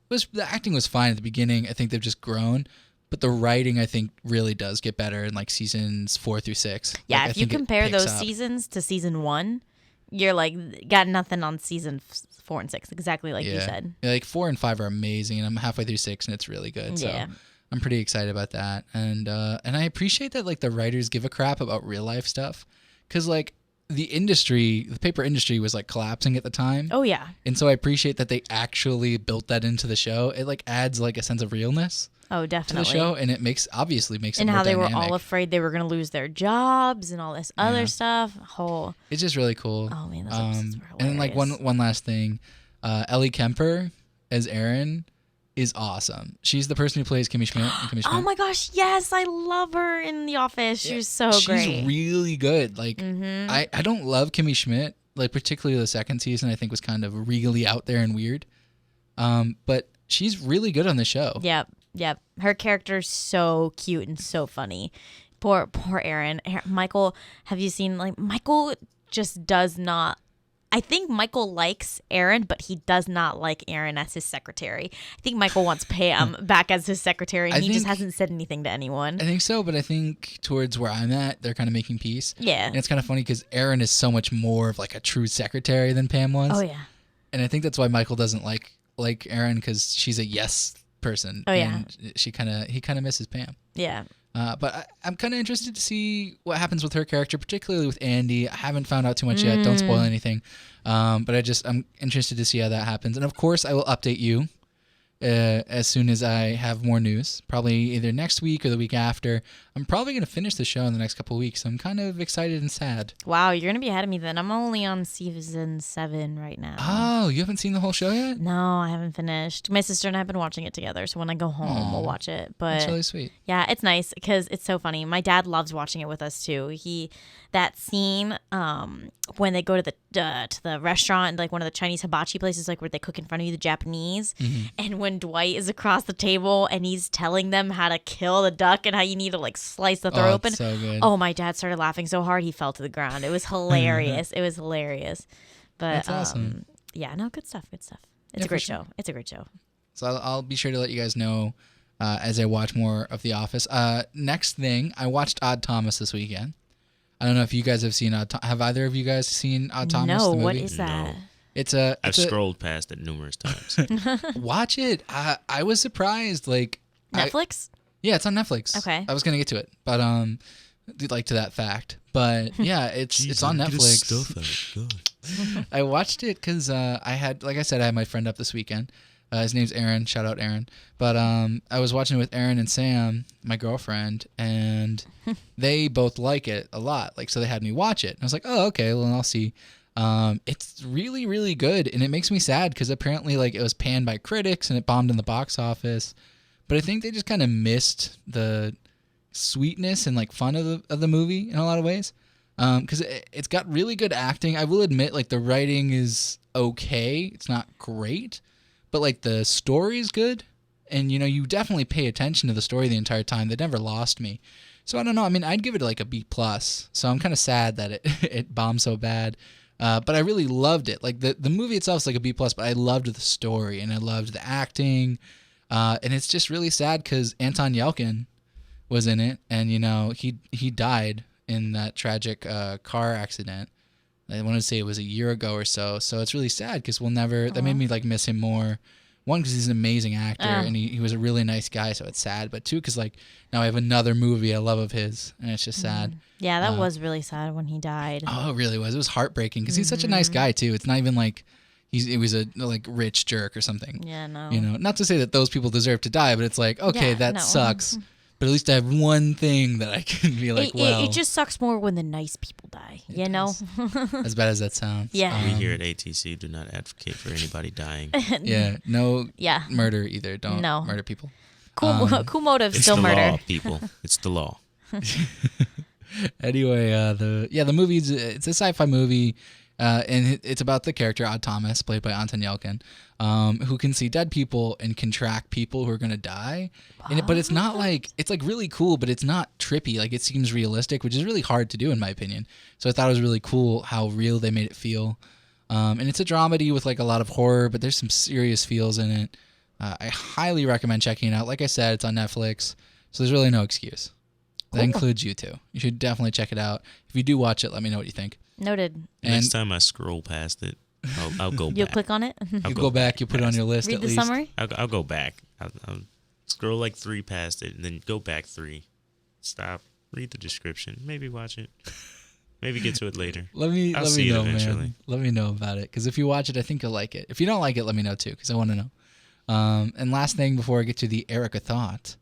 the acting was fine at the beginning. I think they've just grown. But the writing, I think, really does get better in seasons 4 through 6. Yeah, if you compare those seasons to season 1, you're got nothing on season 4 and 6, exactly you said. Yeah, 4 and 5 are amazing, and I'm halfway through 6, and it's really good. So I'm pretty excited about that. And I appreciate that the writers give a crap about real life stuff. Because the paper industry was like collapsing at the time. Oh yeah. And so I appreciate that they actually built that into the show. It like adds like a sense of realness Oh, to definitely. the show, and it obviously makes it And more how they dynamic. were all afraid they were going to lose their jobs and all this other stuff. It's just really cool. Oh man, those episodes were hilarious. And then like one last thing, Ellie Kemper as Erin is awesome. She's the person who plays Kimmy Schmidt. Oh my gosh, yes, I love her in The Office. She was so great. She's really good. Like I don't love Kimmy Schmidt, like particularly the second season I think was kind of really out there and weird. But she's really good on the show. Yep. Her character's so cute and so funny. Poor Erin. Michael, have you seen like Michael just does not I think Michael likes Erin, but he does not like Erin as his secretary. I think Michael wants Pam back as his secretary, and he just hasn't said anything to anyone. I think so, but I think towards where I'm at, they're kind of making peace. Yeah. And it's kind of funny because Erin is so much more of like a true secretary than Pam was. Oh, yeah. And I think that's why Michael doesn't like Erin, because she's a yes person. Oh, yeah. And he kind of misses Pam. Yeah. But I'm kind of interested to see what happens with her character, particularly with Andy. I haven't found out too much yet. Don't spoil anything. But I'm interested to see how that happens. And of course, I will update you as soon as I have more news, probably either next week or the week after. I'm probably going to finish the show in the next couple of weeks. I'm kind of excited and sad. Wow, you're going to be ahead of me then. I'm only on season 7 right now. Oh, you haven't seen the whole show yet? No, I haven't finished. My sister and I have been watching it together, so when I go home, we'll watch it. But That's really sweet. Yeah, it's nice because it's so funny. My dad loves watching it with us too. That scene when they go to the restaurant, like one of the Chinese hibachi places, like where they cook in front of you, the Japanese, and when Dwight is across the table and he's telling them how to kill the duck and how you need to like slice the throat open. It's so good. Oh, my dad started laughing so hard he fell to the ground. It was hilarious. It was hilarious. But That's awesome. Yeah, no, good stuff. It's Yeah, a great for sure. show. It's a great show. So I'll be sure to let you guys know as I watch more of The Office. Next thing, I watched Odd Thomas this weekend. I don't know if you guys have seen have either of you guys seen Odd Thomas? No, the movie? what is that? No. I've scrolled past it numerous times. Watch it. I was surprised. Like Netflix? Yeah, it's on Netflix. Okay. I was gonna get to it, but like to that fact. But yeah, it's on Netflix. I watched it because I had my friend up this weekend. His name's Aaron. Shout out Aaron. But I was watching it with Aaron and Sam, my girlfriend, and they both like it a lot. Like, so they had me watch it. And I was like, oh, okay, well, I'll see. It's really, really good, and it makes me sad because apparently, like, it was panned by critics and it bombed in the box office. But I think they just kind of missed the sweetness and like fun of the movie in a lot of ways. Because it's got really good acting. I will admit, like, the writing is okay. It's not great. But, like, the story's good, and, you know, you definitely pay attention to the story the entire time. They never lost me. So, I don't know. I mean, I'd give it, like, a B+. So, I'm kind of sad that it bombed so bad. But I really loved it. Like, the movie itself is, like, a B+, but I loved the story, and I loved the acting. And it's just really sad because Anton Yelchin was in it, and, you know, he died in that tragic car accident. I want to say it was a year ago or so. So it's really sad because that made me like miss him more. One, because he's an amazing actor and he was a really nice guy. So it's sad. But two, because like now I have another movie I love of his and it's just sad. Yeah, that was really sad when he died. Oh, it really was. It was heartbreaking because he's such a nice guy too. It's not even like it was a like rich jerk or something. Yeah, no. You know, not to say that those people deserve to die, but it's like, okay, that sucks. But at least I have one thing that I can be like, it just sucks more when the nice people die, you know? As bad as that sounds. Yeah. We here at ATC do not advocate for anybody dying. Yeah, no Yeah. murder either. Don't murder people. Cool motive, It's still the murder. law, people. It's the law. Anyway, the movie it's a sci-fi movie, and it's about the character Odd Thomas, played by Anton Yelchin, who can see dead people and can track people who are gonna die. But it's not like it's like really cool, but it's not trippy. Like it seems realistic, which is really hard to do in my opinion. So I thought it was really cool how real they made it feel. And it's a dramedy with like a lot of horror, but there's some serious feels in it. I highly recommend checking it out. Like I said, it's on Netflix, so there's really no excuse. That includes you too. You should definitely check it out. If you do watch it, let me know what you think. Noted. Next time I scroll past it, I'll go back. You'll click on it? You go back, you put it on your list Read at the least. summary? I'll go back. I'll scroll like 3 past it, and then go back 3. Stop. Read the description. Maybe watch it. Maybe get to it later. Let me see it know, eventually. man. Let me know about it. Because if you watch it, I think you'll like it. If you don't like it, let me know too, because I want to know. And last thing before I get to the Erica thought,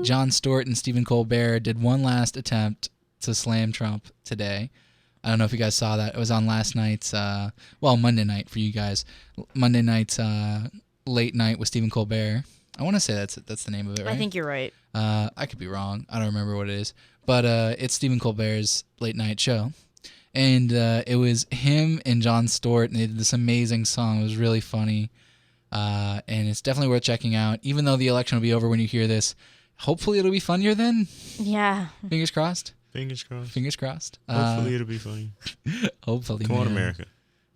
Jon Stewart and Stephen Colbert did one last attempt to slam Trump today. I don't know if you guys saw that. It was on last night's, Monday night for you guys. Monday night's late night with Stephen Colbert. I want to say that's the name of it, right? I think you're right. I could be wrong. I don't remember what it is. But it's Stephen Colbert's late night show. And it was him and Jon Stewart, and they did this amazing song. It was really funny. And it's definitely worth checking out. Even though the election will be over when you hear this, hopefully it'll be funnier then. Yeah. Fingers crossed. Fingers crossed. Fingers crossed. Hopefully it'll be funny. Hopefully, Come on, man. America.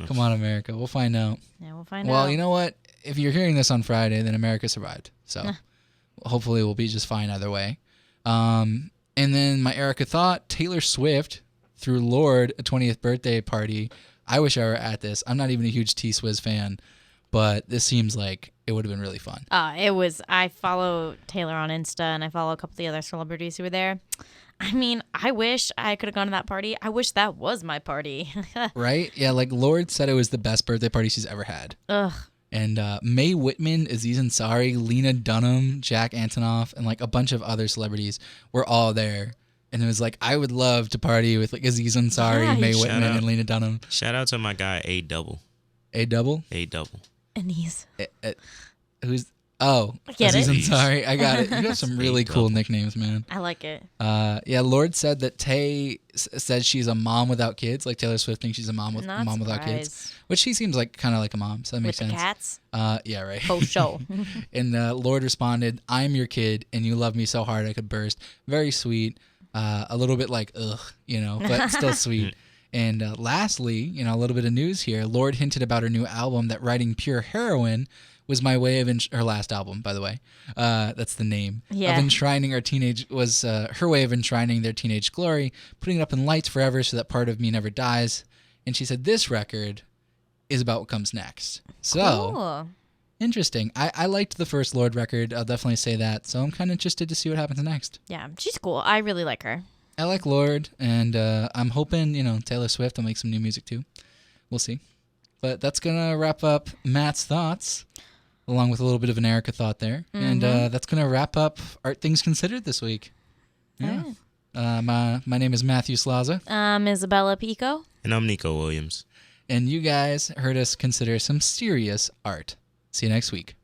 Come on, America. We'll find out. Yeah, we'll find out. Well, you know what? If you're hearing this on Friday, then America survived. So hopefully we'll be just fine either way. And then my Erica thought, Taylor Swift threw Lorde a 20th birthday party. I wish I were at this. I'm not even a huge T-Swizz fan, but this seems like it would have been really fun. It was. I follow Taylor on Insta, and I follow a couple of the other celebrities who were there. I mean, I wish I could have gone to that party. I wish that was my party. Right? Yeah, like Lorde said it was the best birthday party she's ever had. Ugh. And Mae Whitman, Aziz Ansari, Lena Dunham, Jack Antonoff, and like a bunch of other celebrities were all there. And it was like, I would love to party with like Aziz Ansari, Mae Whitman, and Lena Dunham. Shout out to my guy, A Double. A double? A Double. Anise. Who's... Oh, Get Aziz it? Ansari. I got it. You have some really cool nicknames, man. I like it. Yeah, Lorde said that Tay said she's a mom without kids. Like Taylor Swift thinks she's a mom without kids. Which she seems like kind of like a mom, so that makes With sense. The cats? Yeah, right. Oh, show. And Lorde responded, I'm your kid, and you love me so hard I could burst. Very sweet. A little bit like, ugh, but still sweet. And lastly, a little bit of news here. Lorde hinted about her new album that writing Pure Heroin was my way of her last album, by the way. That's the name. Yeah. Of enshrining our teenage was her way of enshrining their teenage glory, putting it up in lights forever so that part of me never dies. And she said this record is about what comes next. So Cool. Interesting. I liked the first Lorde record. I'll definitely say that. So I'm kind of interested to see what happens next. Yeah, she's cool. I really like her. I like Lorde, and I'm hoping Taylor Swift will make some new music too. We'll see. But that's gonna wrap up Matt's thoughts, along with a little bit of an Erica thought there, and that's gonna wrap up Art Things Considered this week. Yeah. My name is Matthew Slaza. I'm Isabella Pico. And I'm Nico Williams. And you guys heard us consider some serious art. See you next week.